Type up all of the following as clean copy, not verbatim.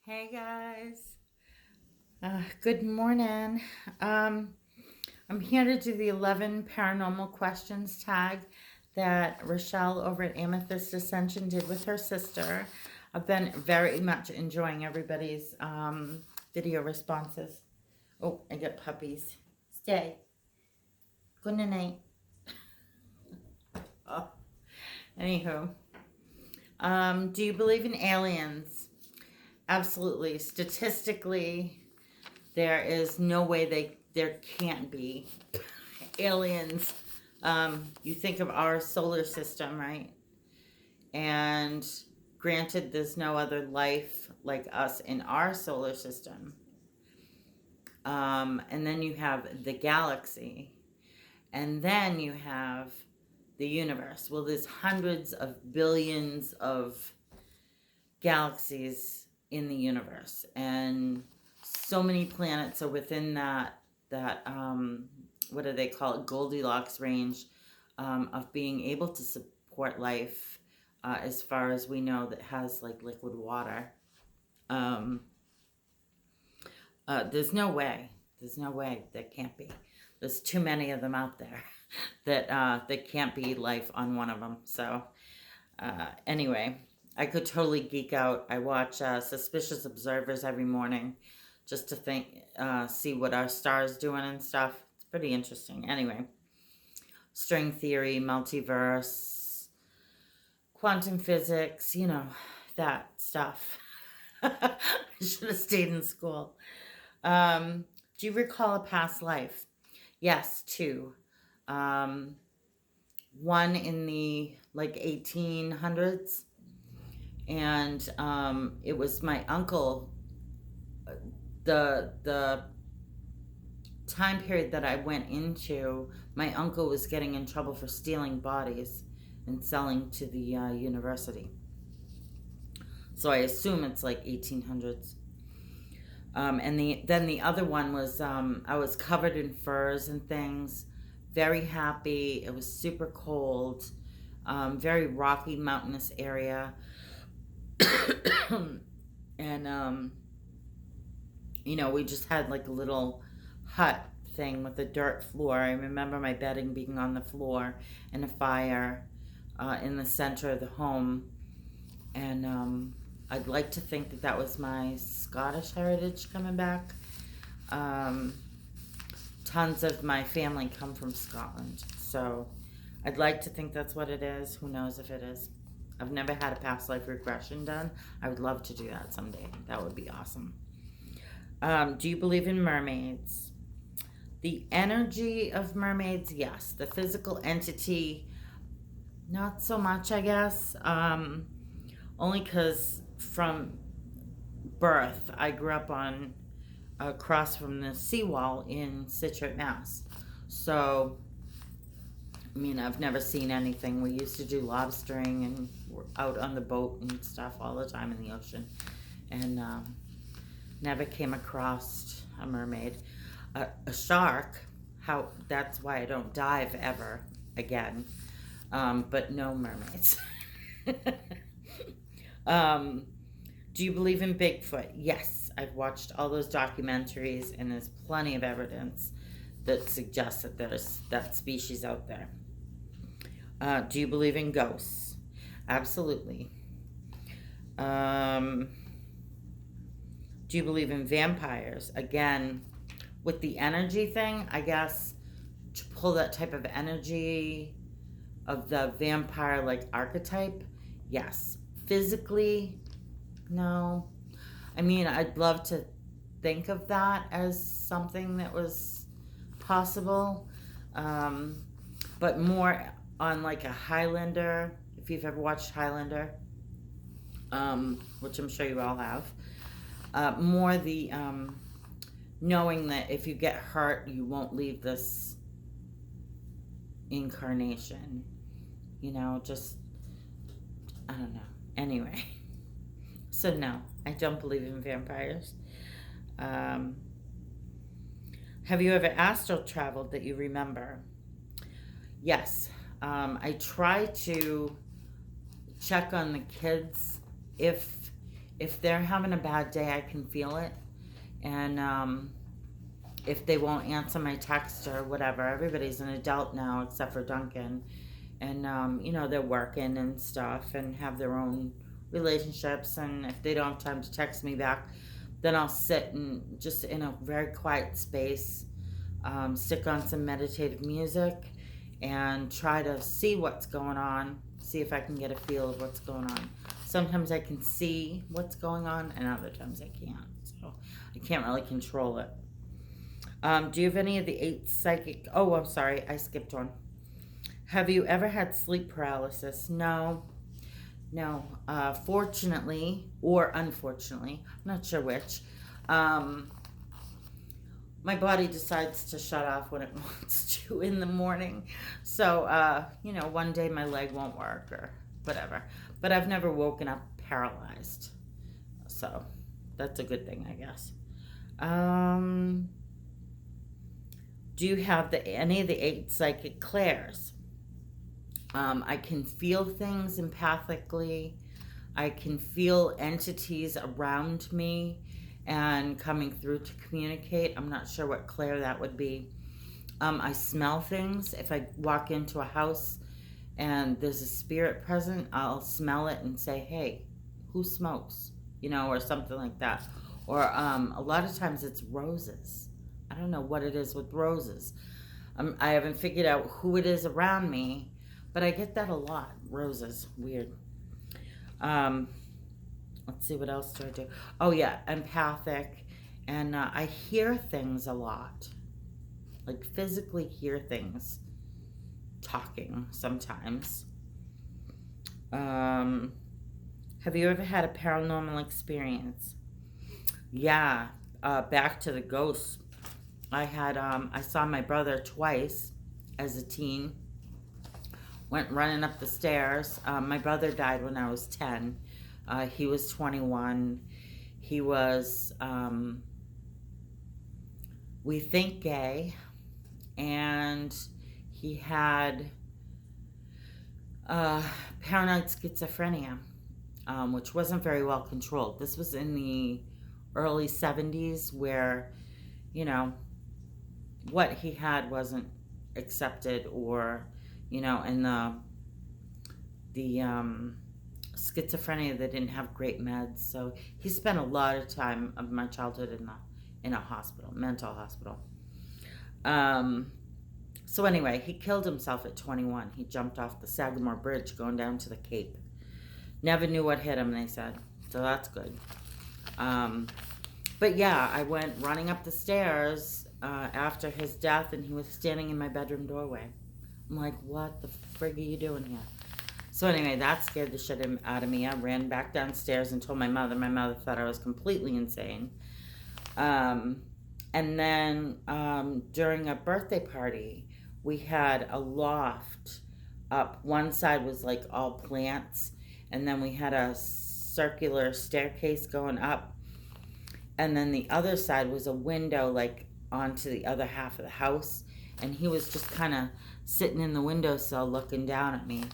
Hey guys, good morning. Um, I'm here to do the 11 Paranormal Questions Tag that Rochelle over at Amethyst Ascension did with her sister. I've been very much enjoying everybody's video responses. Oh, I got puppies. Stay. Good night. Oh, anywho, do you believe in aliens? Absolutely. Statistically, there is no way there can't be aliens. You think of our solar system, right? And granted, there's no other life like us in our solar system. And then you have the galaxy, and then you have the universe. Well, there's hundreds of billions of galaxies in the universe, and so many planets are within that what do they call it, Goldilocks range, of being able to support life, as far as we know, that has like liquid water. um, there's no way there can't be. There's too many of them out there that can't be life on one of them. So anyway, I could totally geek out. I watch Suspicious Observers every morning just to see what our star's doing and stuff. It's pretty interesting. Anyway, string theory, multiverse, quantum physics, that stuff. I should have stayed in school. Do you recall a past life? Yes, two. Um, One in the like 1800s, and it was my uncle. The time period that I went into, my uncle was getting in trouble for stealing bodies and selling to the university. So I assume it's like 1800s. And then the other one was, I was covered in furs and things, very happy. It was super cold, very rocky, mountainous area. And we just had like a little hut thing with a dirt floor. I remember my bedding being on the floor and a fire in the center of the home. And I'd like to think that was my Scottish heritage coming back. Tons of my family come from Scotland, so I'd like to think that's what it is. Who knows if it is? I've never had a past life regression done. I would love to do that someday. That would be awesome. Do you believe in mermaids? The energy of mermaids, yes. The physical entity, not so much, I guess. Only because from birth, I grew up across from the seawall in Situate, Mass. So, I mean, I've never seen anything. We used to do lobstering and we're out on the boat and stuff all the time in the ocean. And never came across a mermaid. A shark, that's why I don't dive ever again. But no mermaids. Do you believe in Bigfoot? Yes, I've watched all those documentaries, and there's plenty of evidence that suggests that there's that species out there. Do you believe in ghosts? Absolutely. Do you believe in vampires? Again, with the energy thing, I guess to pull that type of energy of the vampire like archetype, yes. Physically, no. I mean, I'd love to think of that as something that was possible, but more on like a Highlander, if you've ever watched Highlander, which I'm sure you all have. More the knowing that if you get hurt, you won't leave this incarnation. Just, I don't know. Anyway, so no, I don't believe in vampires. Have you ever astral traveled that you remember? Yes. I try to check on the kids if if they're having a bad day, I can feel it. And if they won't answer my text or whatever, everybody's an adult now except for Duncan. And, they're working and stuff and have their own relationships. And if they don't have time to text me back, then I'll sit and just in a very quiet space, stick on some meditative music and try to see what's going on, see if I can get a feel of what's going on. Sometimes I can see what's going on, and other times I can't. So I can't really control it. Do you have any of the 8 psychic? Oh, I'm sorry, I skipped one. Have you ever had sleep paralysis? No. No. Fortunately, or unfortunately, I'm not sure which, my body decides to shut off when it wants to in the morning. So, one day my leg won't work or whatever. But I've never woken up paralyzed. So, that's a good thing, I guess. Do you have any of the 8 psychic clairs? I can feel things empathically. I can feel entities around me and coming through to communicate. I'm not sure what clair that would be. I smell things. If I walk into a house and there's a spirit present, I'll smell it and say, hey, who smokes? Or something like that. Or a lot of times it's roses. I don't know what it is with roses. I haven't figured out who it is around me, but I get that a lot. Roses. Weird. Let's see, what else do I do? Oh, yeah, empathic. And I hear things a lot. Like, physically hear things. Talking sometimes. Have you ever had a paranormal experience? Yeah, back to the ghosts. I saw my brother twice as a teen. Went running up the stairs. My brother died when I was 10. He was 21. He was, we think, gay. And he had paranoid schizophrenia, which wasn't very well controlled. This was in the early 70s where, what he had wasn't accepted, or, and the schizophrenia, they didn't have great meds. So he spent a lot of time of my childhood in a hospital, mental hospital. So anyway, he killed himself at 21. He jumped off the Sagamore Bridge going down to the Cape. Never knew what hit him, they said. So that's good. But yeah, I went running up the stairs after his death, and he was standing in my bedroom doorway. I'm like, what the frig are you doing here? So anyway, that scared the shit out of me. I ran back downstairs and told my mother. My mother thought I was completely insane. And then during a birthday party, we had a loft up. One side was like all plants, and then we had a circular staircase going up. And then the other side was a window, like onto the other half of the house. And he was just kind of sitting in the windowsill looking down at me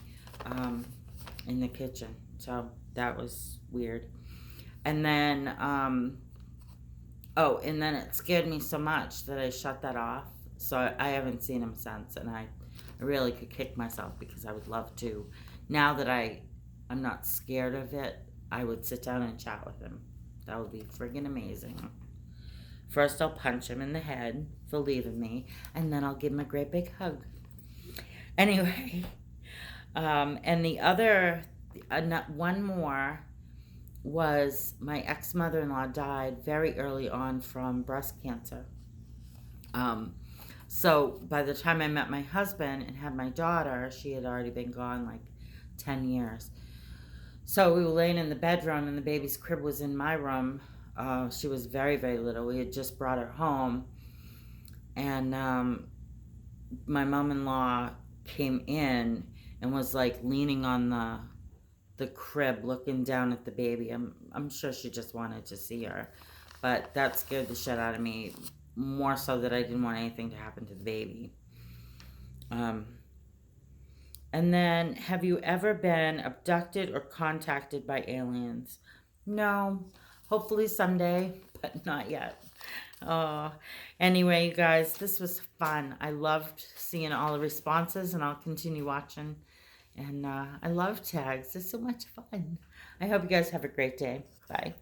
in the kitchen. So that was weird. And then, and then it scared me so much that I shut that off. So I haven't seen him since. And I really could kick myself because I would love to. Now that I'm not scared of it, I would sit down and chat with him. That would be friggin' amazing. First, I'll punch him in the head for leaving me, and then I'll give him a great big hug. Anyway, and the other, one more, was my ex-mother-in-law died very early on from breast cancer. So by the time I met my husband and had my daughter, she had already been gone like 10 years. So we were laying in the bedroom, and the baby's crib was in my room. She was very, very little. We had just brought her home. And my mom-in-law came in and was like leaning on the crib looking down at the baby. I'm sure she just wanted to see her. But that scared the shit out of me, more so that I didn't want anything to happen to the baby. And then, have you ever been abducted or contacted by aliens? No, hopefully someday, but not yet. Oh, anyway, you guys, this was fun. I loved seeing all the responses, and I'll continue watching. And I love tags. It's so much fun. I hope you guys have a great day. Bye.